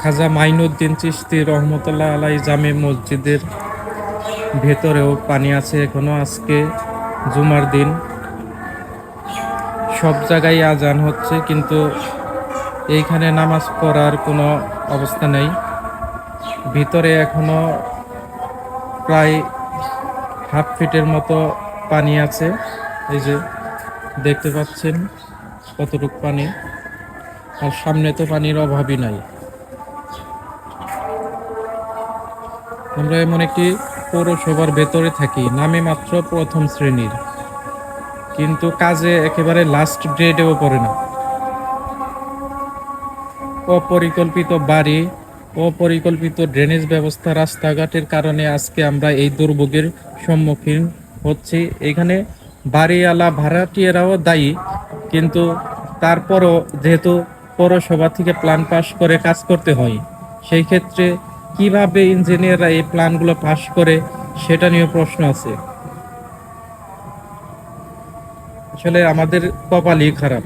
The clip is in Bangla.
খাজা মাইনুদ্দিন চিশতি রহমতুল্লাহ আলাই জামে মসজিদের ভেতরেও পানি আছে এখনো। আজকে জুমার দিন, সব জায়গায় আজান হচ্ছে কিন্তু এইখানে নামাজ পড়ার কোনো অবস্থা নেই। ভিতরে এখনো প্রায় হাফ ফিটের মতো পানি আছে। এই যে দেখতে পাচ্ছেন কতটুকু পানি, আর সামনে তো পানির অভাবই নাই। আমরা এমন একটি পৌরসভার ভেতরে থাকি, নামে মাত্র প্রথম শ্রেণীর, কিন্তু কাজে একেবারে লাস্ট গ্রেডেও পড়ে না। অপরিকল্পিত বাড়ি, অপরিকল্পিত ড্রেনেজ ব্যবস্থা, রাস্তাঘাটের কারণে আজকে আমরা এই দুর্ভোগের সম্মুখীন হচ্ছি। এখানে বাড়িওয়ালা ভাড়াটিয়ারাও দায়ী, কিন্তু তারপরও যেহেতু পৌরসভা থেকে প্ল্যান পাস করে কাজ করতে হয়, সেই ক্ষেত্রে কিভাবে ইঞ্জিনিয়াররা এই প্ল্যানগুলো পাস করে সেটা নিয়ে প্রশ্ন আছে। আসলে আমাদের কপালই খারাপ।